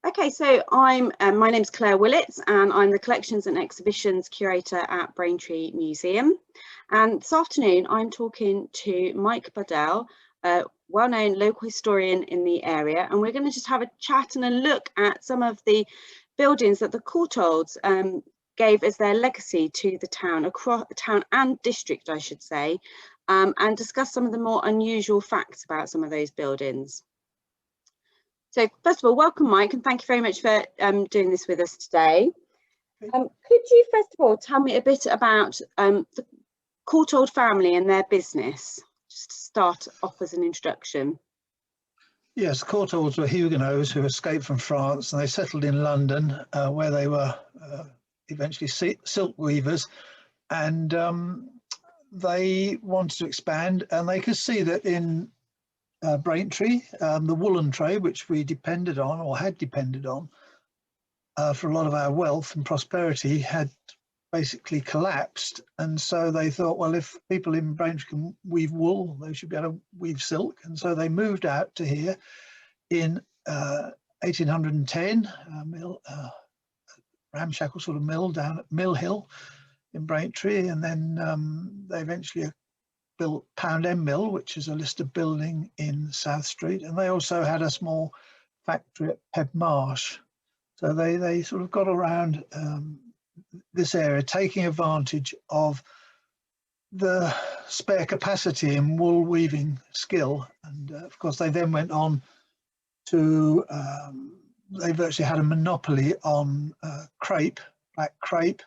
Okay, so my name's Claire Willits and I'm the Collections and Exhibitions Curator at Braintree Museum. And this afternoon I'm talking to Mike Bardell, a well-known local historian in the area, and we're going to just have a chat and a look at some of the buildings that the Courtaulds gave as their legacy to the town, across the town and district, I should say, and discuss some of the more unusual facts about some of those buildings. So first of all, welcome Mike, and thank you very much for doing this with us today. Could you first of all tell me a bit about the Courtauld family and their business, just to start off as an introduction? Yes, Courtaulds were Huguenots who escaped from France, and they settled in London where they were eventually silk weavers, and they wanted to expand, and they could see that in Braintree, the woolen trade, which we depended on or had depended on for a lot of our wealth and prosperity, had basically collapsed. And so they thought, well, if people in Braintree can weave wool, they should be able to weave silk. And so they moved out to here in 1810, ramshackle sort of mill down at Mill Hill in Braintree, and then they eventually built Pound End Mill, which is a listed building in South Street, and they also had a small factory at Peb Marsh. So they sort of got around this area, taking advantage of the spare capacity in wool weaving skill. And of course they then went on to, they virtually had a monopoly on crepe, black crepe,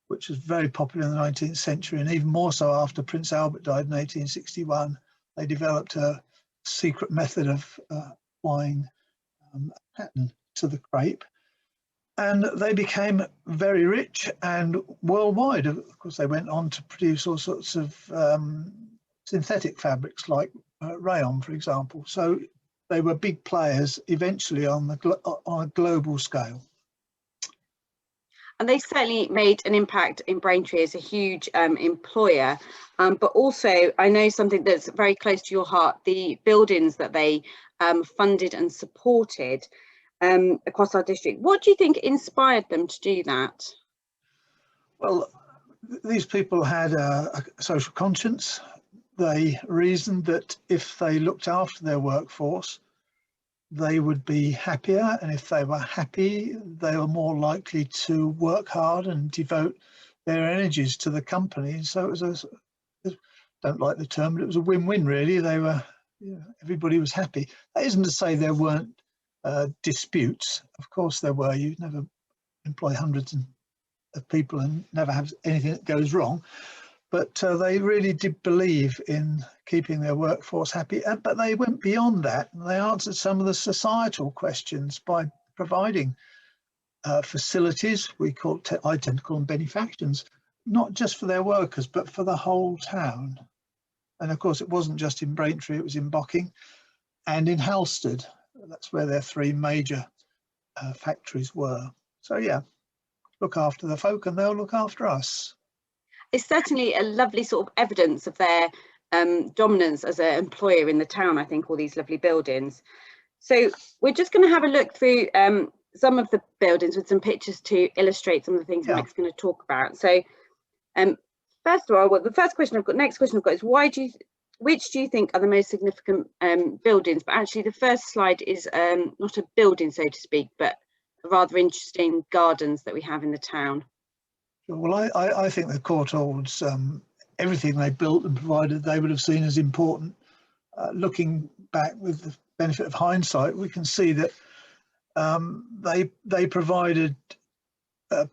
which was very popular in the 19th century, and even more so after Prince Albert died in 1861. They developed a secret method of applying a pattern to the crepe, and they became very rich and worldwide. Of course, they went on to produce all sorts of synthetic fabrics like rayon, for example. So they were big players eventually on a global scale. And they certainly made an impact in Braintree as a huge employer, but also I know something that's very close to your heart, the buildings that they funded and supported across our district. What do you think inspired them to do that? Well, these people had a social conscience. They reasoned that if they looked after their workforce, they would be happier, and if they were happy, they were more likely to work hard and devote their energies to the company. So it was I don't like the term, but it was a win-win really. They were, everybody was happy. That isn't to say there weren't disputes. Of course there were. You never employ hundreds of people and never have anything that goes wrong. But they really did believe in keeping their workforce happy, but they went beyond that, and they answered some of the societal questions by providing facilities. I tend to call them benefactions, not just for their workers, but for the whole town. And of course, it wasn't just in Braintree, it was in Bocking and in Halstead. That's where their three major factories were. So yeah, look after the folk and they'll look after us. It's certainly a lovely sort of evidence of their dominance as an employer in the town, I think, all these lovely buildings. So we're just going to have a look through some of the buildings with some pictures to illustrate some of the things Mike's going to talk about. So first of all, well, the next question I've got is which do you think are the most significant buildings? But actually the first slide is not a building, so to speak, but rather interesting gardens that we have in the town. Well, I think the Courtaulds, everything they built and provided, they would have seen as important. Looking back with the benefit of hindsight, we can see that they provided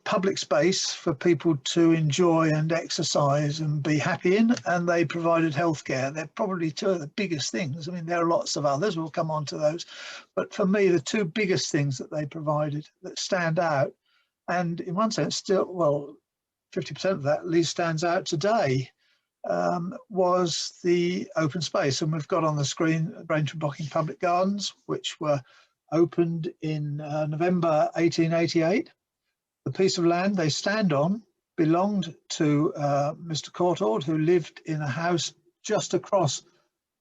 public space for people to enjoy and exercise and be happy in, and they provided healthcare. They're probably two of the biggest things. I mean, there are lots of others, we'll come on to those, but for me, the two biggest things that they provided that stand out, and in one sense still, well, 50% of that at least stands out today, was the open space. And we've got on the screen Braintree Bocking Public Gardens, which were opened in November 1888. The piece of land they stand on belonged to Mr. Courtauld, who lived in a house just across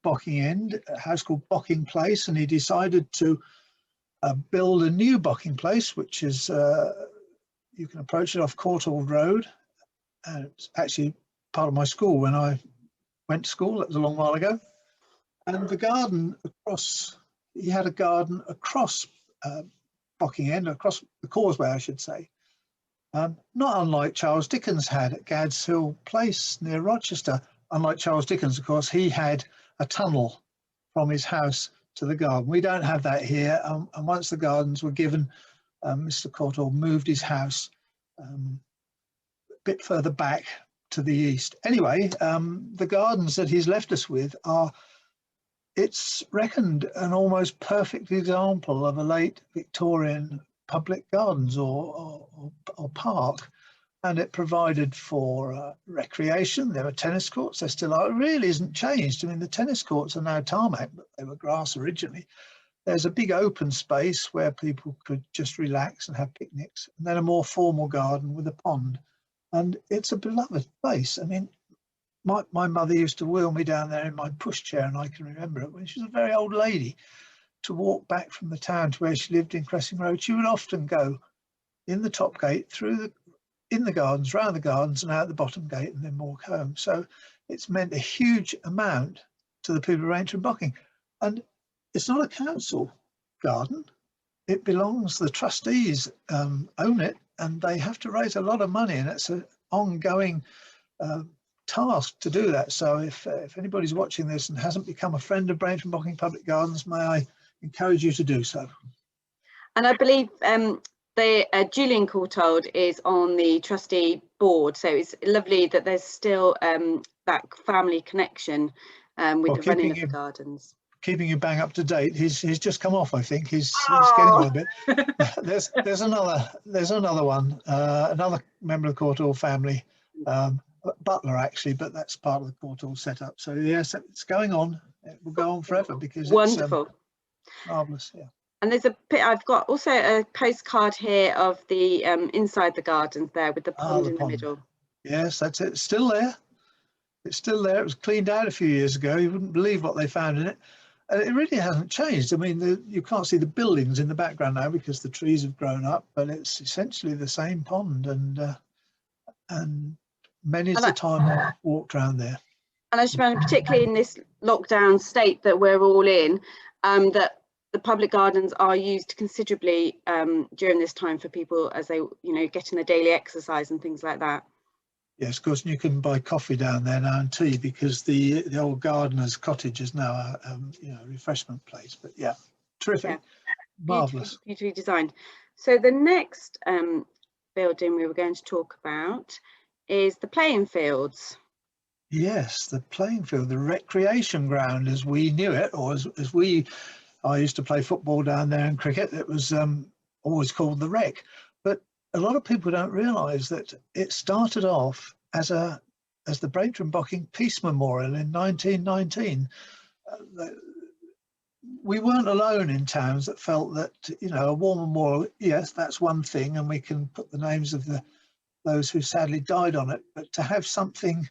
Bocking End, a house called Bocking Place, and he decided to build a new bocking place, which is, you can approach it off Courtauld Road. And it's actually part of my school when I went to school. That was a long while ago. And the garden across, he had a garden across Bocking End, across the causeway, I should say. Not unlike Charles Dickens had at Gad's Hill Place near Rochester. Unlike Charles Dickens, of course, he had a tunnel from his house to the garden. We don't have that here. And once the gardens were given, Mr. Courtauld moved his house a bit further back to the east. Anyway, the gardens that he's left us with are, it's reckoned an almost perfect example of a late Victorian public gardens or park. And it provided for recreation. There were tennis courts. There still are. It really isn't changed. I mean, the tennis courts are now tarmac, but they were grass originally. There's a big open space where people could just relax and have picnics, and then a more formal garden with a pond. And it's a beloved place. I mean, my mother used to wheel me down there in my pushchair, and I can remember it when she was a very old lady, to walk back from the town to where she lived in Cressing Road. She would often go in the top gate, in the gardens, round the gardens, and out the bottom gate, and then walk home. So it's meant a huge amount to the people of Braintree and Bocking. And it's not a council garden. It belongs, the trustees own it, and they have to raise a lot of money, and it's an ongoing task to do that. So if anybody's watching this and hasn't become a friend of Braintree and Bocking Public Gardens, may I encourage you to do so. And I believe Julian Courtauld is on the trustee board, so it's lovely that there's still that family connection with the running of the gardens. Keeping you bang up to date. He's just come off. I think he's getting on a bit. there's another one, another member of the Courtauld family, butler actually, but that's part of the Courtauld setup. So yes, it's going on. It will go on forever because wonderful, marvelous. Yeah. And there's I've got also a postcard here of the inside the gardens there with the pond in the middle. Yes, that's it. It's still there. It's still there. It was cleaned out a few years ago. You wouldn't believe what they found in it. And it really hasn't changed. I mean, you can't see the buildings in the background now because the trees have grown up, but it's essentially the same pond, and many's the time I've walked around there. And I just found, particularly in this lockdown state that we're all in, that the public gardens are used considerably during this time for people as they, getting their daily exercise and things like that. Yes, of course, and you can buy coffee down there now and tea because the old gardener's cottage is now a refreshment place. But yeah, terrific, yeah. Marvelous, beautifully designed. So the next building we were going to talk about is the playing fields. Yes, the playing field, the recreation ground as we knew it, or as I used to play football down there and cricket. It was always called the Rec. But a lot of people don't realise that it started off as the Braintree and Bocking Peace Memorial in 1919. We weren't alone in towns that felt that, a war memorial, yes, that's one thing, and we can put the names of those who sadly died on it, but to have something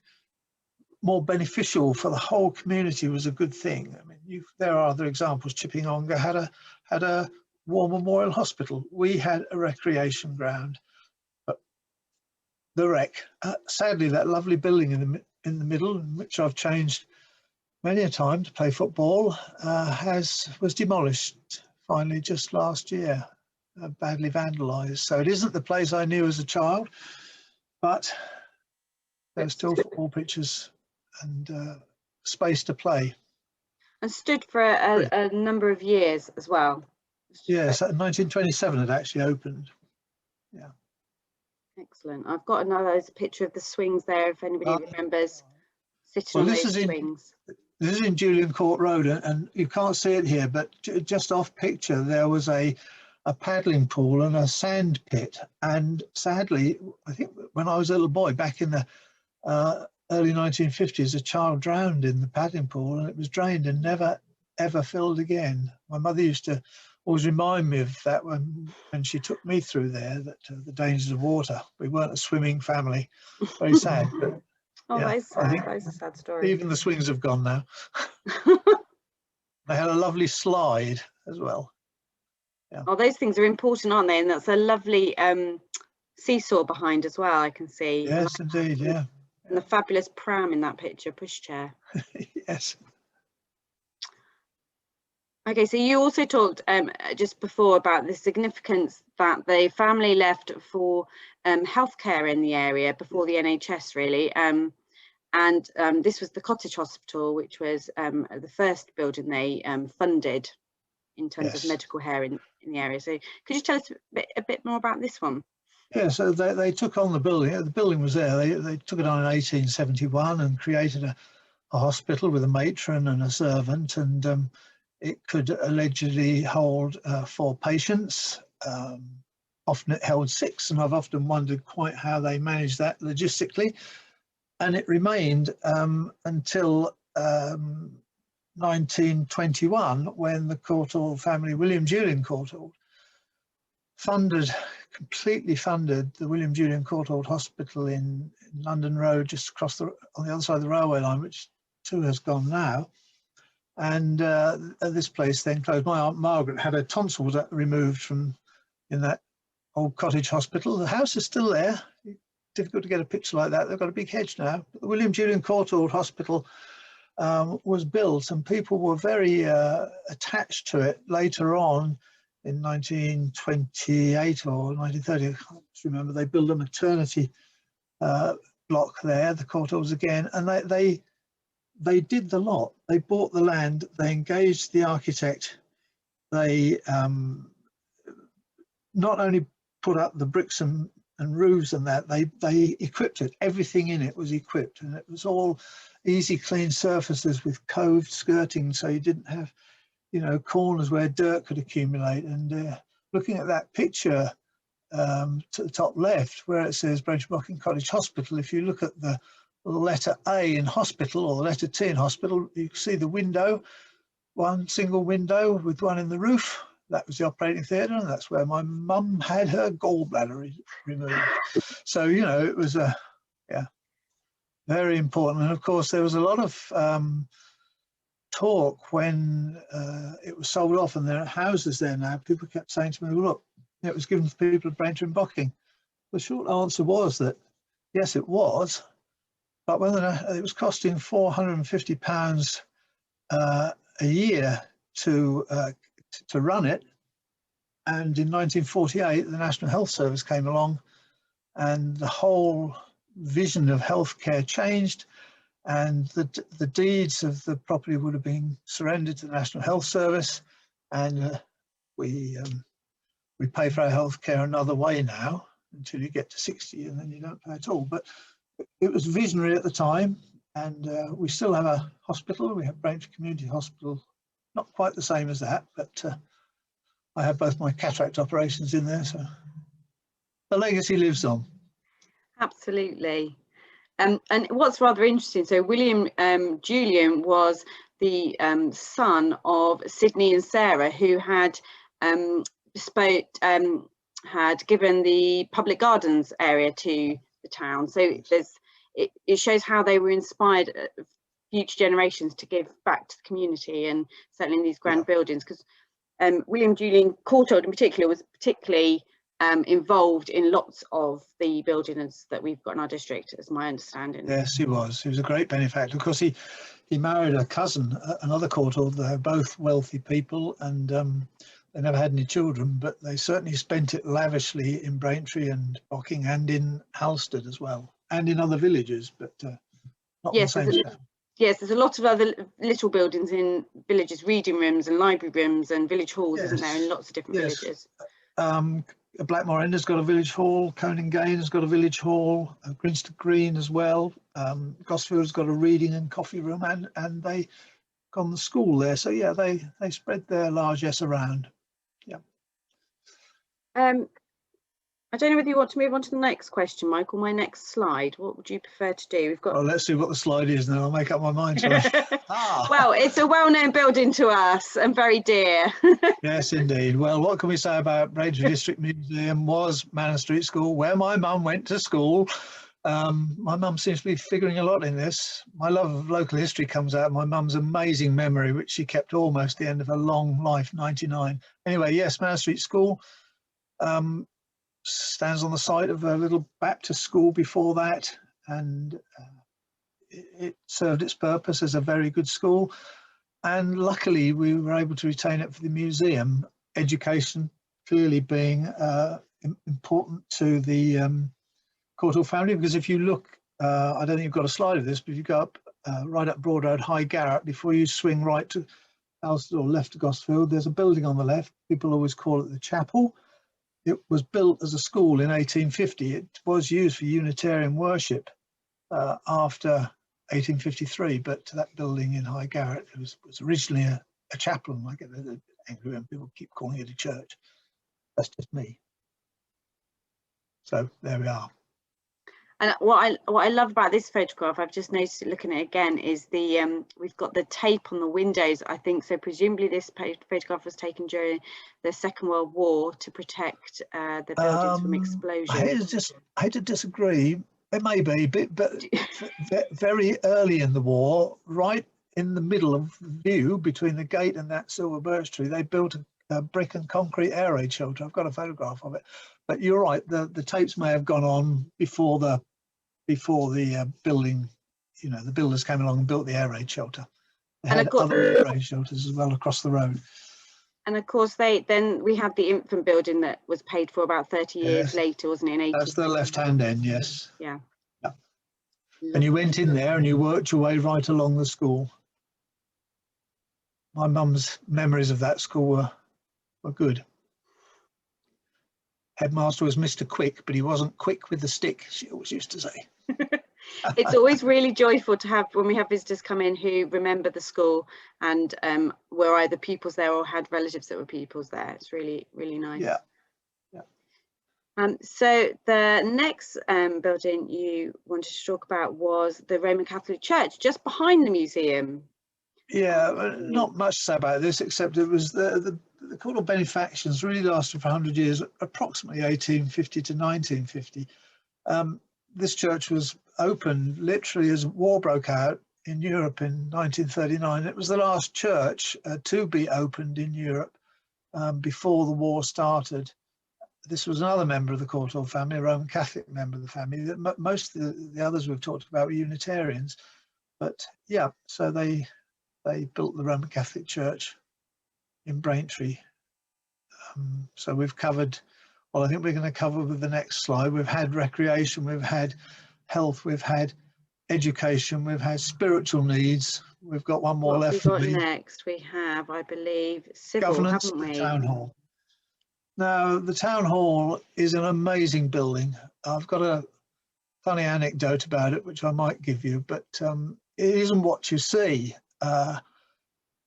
more beneficial for the whole community was a good thing. I mean, there are other examples. Chipping-Ongar had a war memorial hospital. We had a recreation ground. But the Rec, sadly, that lovely building in the middle, in which I've changed many a time to play football, was demolished finally just last year, badly vandalised. So it isn't the place I knew as a child, but there's still football pitches and space to play. And stood for a number of years as well. Yes, 1927 it actually opened. Yeah. Excellent. I've got another picture of the swings there, if anybody remembers sitting on those swings. This is in Julian Court Road, and you can't see it here, but just off picture there was a paddling pool and a sand pit. And sadly, I think when I was a little boy back in the early 1950s, a child drowned in the paddling pool, and it was drained and never ever filled again. My mother used to always remind me of that when she took me through there, that the dangers of water. We weren't a swimming family. Very sad. But, oh, yeah, that is sad. That is a sad story. Even the swings have gone now. They had a lovely slide as well. Oh, those things are important, aren't they? And that's a lovely seesaw behind as well, I can see. Yes, indeed, yeah. And the fabulous pram in that picture, pushchair. Yes. Okay, so you also talked just before about the significance that the family left for healthcare in the area before the NHS, really. And this was the Cottage Hospital, which was the first building they funded in terms of medical care in the area. So could you tell us a bit more about this one? Yeah, so they took on the building. The building was there. They took it on in 1871 and created a hospital with a matron and a servant, and it could allegedly hold 4 patients. Often it held 6, and I've often wondered quite how they managed that logistically. And it remained until 1921, when the Courtauld family, William Julian Courtauld, completely funded the William Julian Courtauld Hospital in London Road, just across on the other side of the railway line, which too has gone now. And this place then closed. My Aunt Margaret had her tonsils removed in that old Cottage Hospital. The house is still there. Difficult to get a picture like that. They've got a big hedge now. But the William Julian Courtauld Hospital was built, and people were very attached to it later on. In 1928 or 1930, I can't remember, they built a maternity block there, the Courtaulds again, and they did the lot. They bought the land, they engaged the architect, they not only put up the bricks and roofs and that, they equipped it. Everything in it was equipped, and it was all easy, clean surfaces with coved skirting, so you didn't have, you know, corners where dirt could accumulate. And looking at that picture to the top left, where it says Braintree Cottage Hospital, if you look at the letter A in hospital or the letter T in hospital, you can see the window, one single window with one in the roof. That was the operating theatre, and that's where my mum had her gallbladder removed. So, you know, it was very important. And of course, there was a lot of talk when it was sold off, and there are houses there now. People kept saying to me, well, look, it was given to people of Braintree and Bocking. The short answer was that yes, it was, but when it was costing £450 a year to run it, and in 1948 the National Health Service came along, and the whole vision of healthcare changed. And the deeds of the property would have been surrendered to the National Health Service, and we pay for our health care another way now until you get to 60, and then you don't pay at all. But it was visionary at the time, and we still have a hospital. We have Braintree Community Hospital, not quite the same as that, but I had both my cataract operations in there, so the legacy lives on. Absolutely. And what's rather interesting, so William Julian was the son of Sidney and Sarah, who had had given the public gardens area to the town. So it shows how they were inspired future generations to give back to the community, and certainly in these grand buildings, because William Julian Courtauld in particular was particularly involved in lots of the buildings that we've got in our district, as my understanding. Yes, he was. He was a great benefactor. Of course, he married a cousin, another Courtauld. They're both wealthy people, and they never had any children, but they certainly spent it lavishly in Braintree and Bocking, and in Halstead as well, and in other villages, but not the same stuff. Yes, there's a lot of other little buildings in villages, reading rooms and library rooms and village halls, isn't there, in lots of different villages. Blackmore End has got a village hall, Coning Gain has got a village hall, Grinstead Green as well. Gosfield's got a reading and coffee room, and they got the school there. So yeah, they spread their largesse around. Yeah. I don't know whether you want to move on to the next question, Michael. My next slide. What would you prefer to do? We've got. Well, let's see what the slide is, and then I'll make up my mind. Well, it's a well-known building to us and very dear. Yes, indeed. Well, what can we say about Braintree District Museum? Was Manor Street School, where my mum went to school, My mum seems to be figuring a lot in this. My love of local history comes out. My mum's amazing memory, which she kept almost the end of her long life, 99. Anyway, yes, Mount Street School stands on the site of a little Baptist school before that, and it served its purpose as a very good school. And luckily, we were able to retain it for the museum. Education clearly being important to the Courtauld family, because if you look, I don't think you've got a slide of this, but if you go up right up Broad Road, High Garrett, before you swing right to Alston or left to Gosfield, there's a building on the left. People always call it the chapel. It was built as a school in 1850. It was used for Unitarian worship after 1853, but that building in High Garrett was originally a chapel, and I get angry when people keep calling it a church. That's just me. So there we are. And what I love about this photograph, I've just noticed it looking at it again, is the we've got the tape on the windows, I think. So presumably this photograph was taken during the Second World War to protect the buildings from explosion. I hate to disagree. It may be, but very early in the war, right in the middle of view between the gate and that silver birch tree, they built a brick and concrete air raid shelter. I've got a photograph of it. But you're right, the tapes may have gone on before the building, you know, the builders came along and built the air raid shelter. They had other air raid shelters as well across the road. And of course, then we have the infant building that was paid for about 30 years later, wasn't it? That's the left-hand end, yes. Yeah. And you went in there and you worked your way right along the school. My mum's memories of that school were good. Headmaster was Mr. Quick, but he wasn't quick with the stick, she always used to say. It's always really joyful to have, when we have visitors come in who remember the school and were either pupils there or had relatives that were pupils there. It's really, really nice. Yeah. So the next building you wanted to talk about was the Roman Catholic Church, just behind the museum. Yeah, not much to say about this, except it was the Courtauld benefactions really lasted for 100 years, approximately 1850 to 1950. This church was opened literally as war broke out in Europe in 1939. It was the last church to be opened in Europe before the war started. This was another member of the Courtauld family, a Roman Catholic member of the family. Most of the others we've talked about were Unitarians. But yeah, so they built the Roman Catholic Church in Braintree. So we've covered, well, I think we're going to cover with the next slide. We've had recreation, we've had health, we've had education, we've had spiritual needs. We've got one more left. What have we got next? We have, I believe, civil, governance, haven't we? the town hall. Now, the town hall is an amazing building. I've got a funny anecdote about it, which I might give you, but it isn't what you see.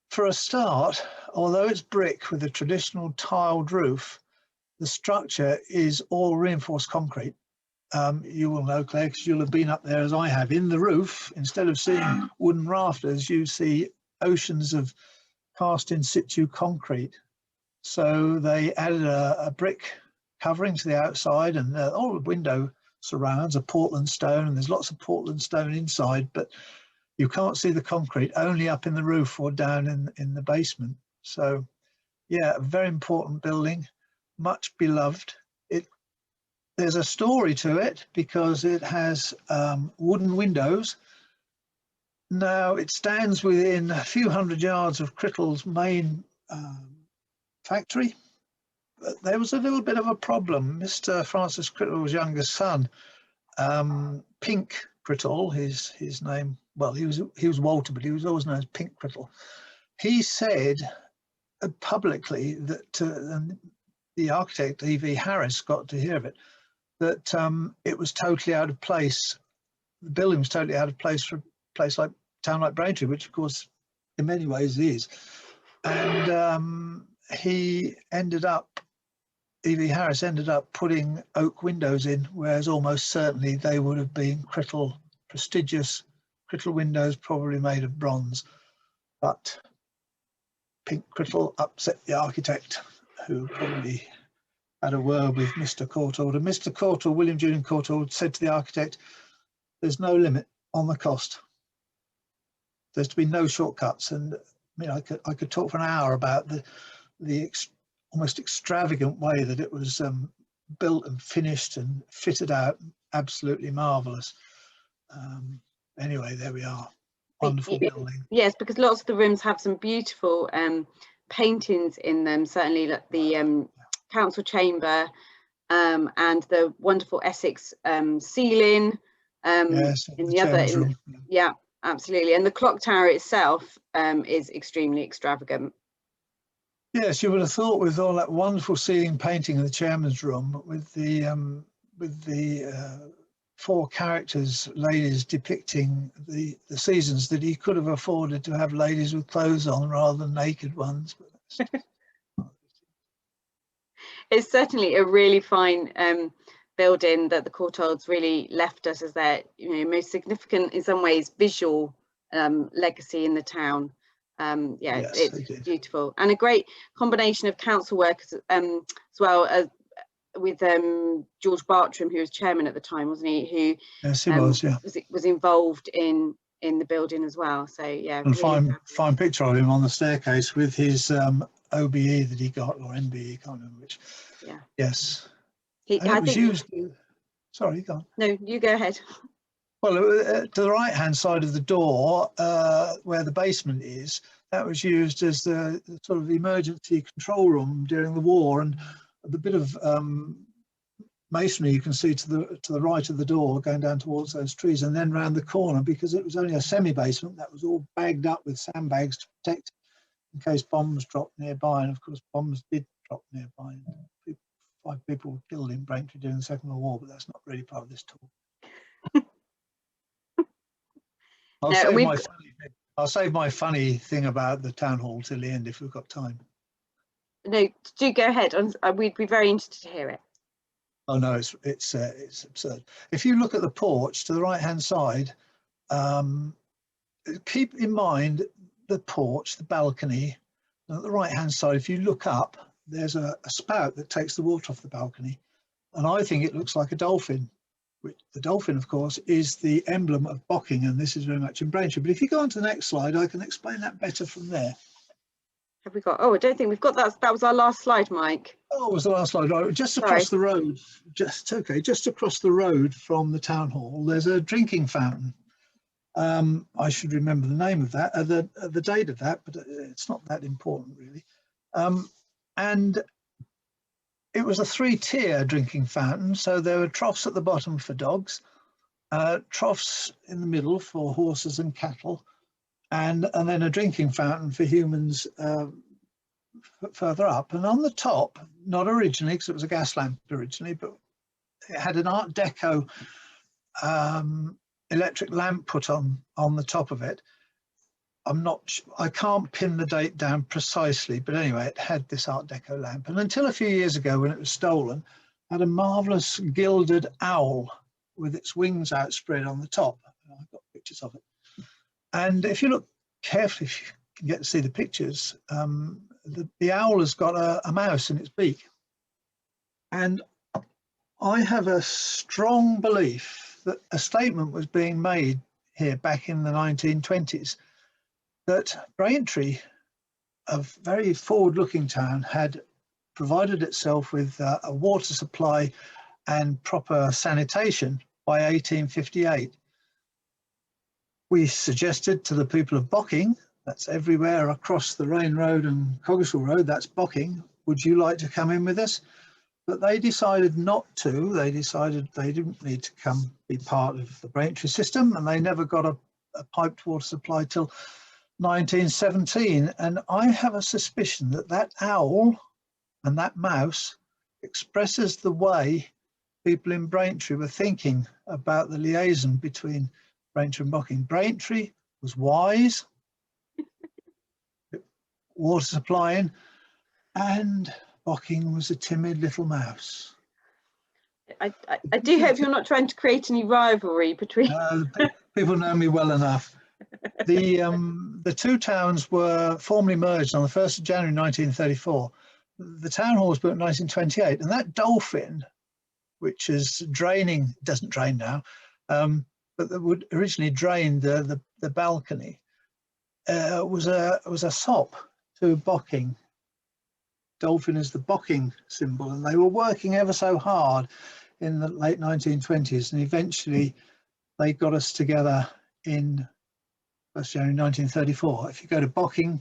For a start, although it's brick with a traditional tiled roof, the structure is all reinforced concrete. You will know, Claire, because you'll have been up there as I have. In the roof, instead of seeing wooden rafters, you see oceans of cast in situ concrete. So they added a brick covering to the outside, and all the window surrounds are Portland stone, and there's lots of Portland stone inside, but you can't see the concrete, only up in the roof or down in the basement. So yeah, a very important building, much beloved. There's a story to it because it has wooden windows. Now it stands within a few hundred yards of Courtauld's main factory. But there was a little bit of a problem. Mr. Francis Courtauld's youngest son, Pink Courtauld, his name, well, he was Walter, but he was always known as Pink Courtauld. He said publicly that, and the architect E.V. Harris got to hear of it, that it was totally out of place. The building was totally out of place for a place like town like Braintree, which of course in many ways is. And E.V. Harris ended up putting oak windows in, whereas almost certainly they would have been prestigious Courtauld windows, probably made of bronze. But Pink Courtauld upset the architect, who probably had a word with Mr. Courtauld. And Mr. Courtauld, William Julian Courtauld, said to the architect, there's no limit on the cost. There's to be no shortcuts. And I could talk for an hour about the almost extravagant way that it was built and finished and fitted out. Absolutely marvelous. Anyway, there we are. Wonderful building. Yes, because lots of the rooms have some beautiful paintings in them. Certainly, like the council chamber and the wonderful Essex ceiling. Yes, in the other, room. Yeah, absolutely. And the clock tower itself is extremely extravagant. Yes, you would have thought with all that wonderful ceiling painting in the chairman's room, with the 4 characters, ladies depicting the seasons, that he could have afforded to have ladies with clothes on rather than naked ones. It's certainly a really fine building that the Courtaulds really left us as their most significant, in some ways, visual legacy in the town. Yes, it's beautiful, and a great combination of council workers as well as with George Bartram, who was chairman at the time, wasn't he? Who yes, he was. Yeah, was involved in the building as well. So yeah, and really fine picture of him on the staircase with his OBE that he got, or MBE, can't remember which. Yeah. Yes. I think used. Sorry, go on. No, you go ahead. Well, to the right-hand side of the door, where the basement is, that was used as the sort of emergency control room during the war, and the bit of masonry you can see to the right of the door going down towards those trees, and then round the corner, because it was only a semi-basement, that was all bagged up with sandbags to protect in case bombs dropped nearby. And of course, bombs did drop nearby. 5 people were killed in Braintree during the Second World War, but that's not really part of this talk. I'll save my funny thing about the town hall till the end if we've got time. No, do go ahead. We'd be very interested to hear it. Oh no, it's absurd. If you look at the porch to the right-hand side, keep in mind the porch, the balcony. And at the right-hand side, if you look up, there's a spout that takes the water off the balcony, and I think it looks like a dolphin. The dolphin, of course, is the emblem of Bocking, and this is very much in Braintree. But if you go on to the next slide, I can explain that better from there. Have we got? Oh, I don't think we've got that. That was our last slide, Mike. Oh, it was the last slide. Oh, just across the road, just across the road from the town hall, there's a drinking fountain. I should remember the name of that, the date of that, but it's not that important really. And it was a 3-tier drinking fountain, so there were troughs at the bottom for dogs, troughs in the middle for horses and cattle, and then a drinking fountain for humans further up. And on the top, not originally, because it was a gas lamp originally, but it had an Art Deco electric lamp put on the top of it. I can't pin the date down precisely, but anyway, it had this Art Deco lamp. And until a few years ago, when it was stolen, had a marvelous gilded owl with its wings outspread on the top. I've got pictures of it. And if you look carefully, if you can get to see the pictures, the owl has got a mouse in its beak. And I have a strong belief that a statement was being made here back in the 1920s that Braintree, a very forward-looking town, had provided itself with a water supply and proper sanitation by 1858. We suggested to the people of Bocking, that's everywhere across the Rain Road and Coggeshall Road, that's Bocking, would you like to come in with us? But they decided not to. They decided they didn't need to come be part of the Braintree system, and they never got a piped water supply till 1917. And I have a suspicion that that owl and that mouse expresses the way people in Braintree were thinking about the liaison between Braintree and Bocking. Braintree was wise, water supplying, and Bocking was a timid little mouse. I do hope you're not trying to create any rivalry between. People know me well enough. The two towns were formally merged on the 1st of January 1934. The town hall was built in 1928, and that dolphin, which is draining, doesn't drain now, but that would originally drain the balcony, was a sop to bocking. Dolphin is the bocking symbol, and they were working ever so hard in the late 1920s, and eventually they got us together in 1st January 1934. If you go to Bocking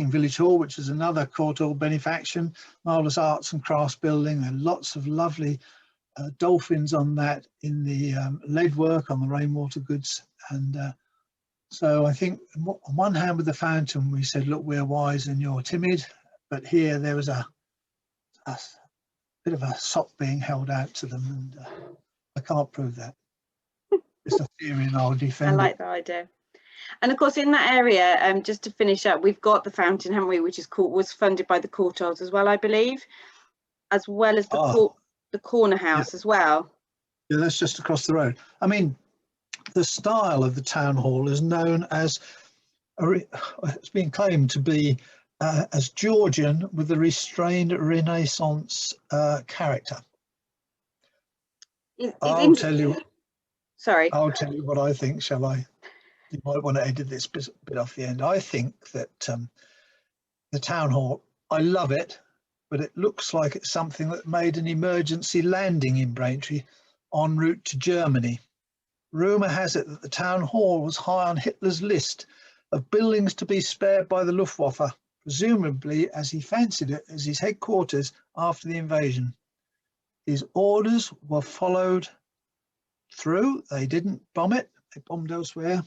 Village Hall, which is another Courtauld benefaction, marvellous arts and crafts building, there are lots of lovely dolphins on that, in the lead work on the rainwater goods. And so I think on one hand with the fountain we said, look, we're wise and you're timid, but here there was a bit of a sop being held out to them, and I can't prove that. It's a theory and I'll defend it. I like that idea. And of course, in that area, just to finish up, we've got the fountain, haven't we, which is was funded by the Courtaulds as well, I believe, as well as the corner house as well. Yeah, that's just across the road. I mean, the style of the town hall is known as, it's been claimed to be as Georgian with a restrained Renaissance character. I'll tell you. Sorry. I'll tell you what I think, shall I? You might want to edit this bit off the end. I think that the town hall, I love it, but it looks like it's something that made an emergency landing in Braintree en route to Germany. Rumour has it that the town hall was high on Hitler's list of buildings to be spared by the Luftwaffe, presumably as he fancied it as his headquarters after the invasion. His orders were followed through. They didn't bomb it, they bombed elsewhere.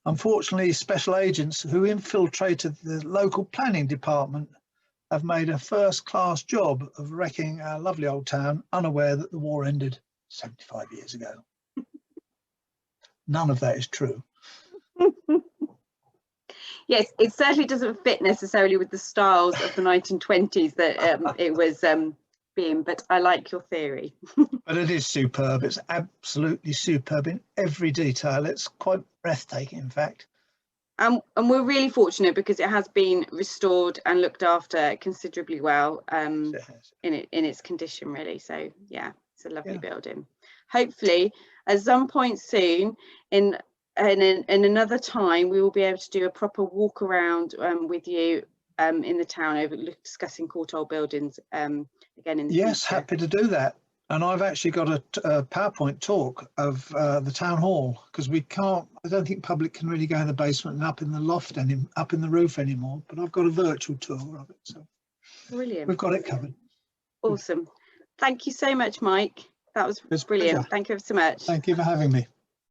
Unfortunately, special agents who infiltrated the local planning department have made a first-class job of wrecking our lovely old town, unaware that the war ended 75 years ago. None of that is true. Yes, it certainly doesn't fit necessarily with the styles of the 1920s that it was being, but I like your theory. But it is superb. It's absolutely superb in every detail. It's quite breathtaking, in fact. And we're really fortunate because it has been restored and looked after considerably well in its condition, really. So yeah, it's a lovely building. Hopefully, at some point soon, in another time, we will be able to do a proper walk around with you in the town, discussing Courtauld buildings again in the Yes, future. happy to do that. And I've actually got a PowerPoint talk of the town hall, because we can't, I don't think public can really go in the basement and up in the loft and up in the roof anymore, but I've got a virtual tour of it. So brilliant. We've got it covered. Awesome. Thank you so much, Mike. That was brilliant. Thank you ever so much. Thank you for having me.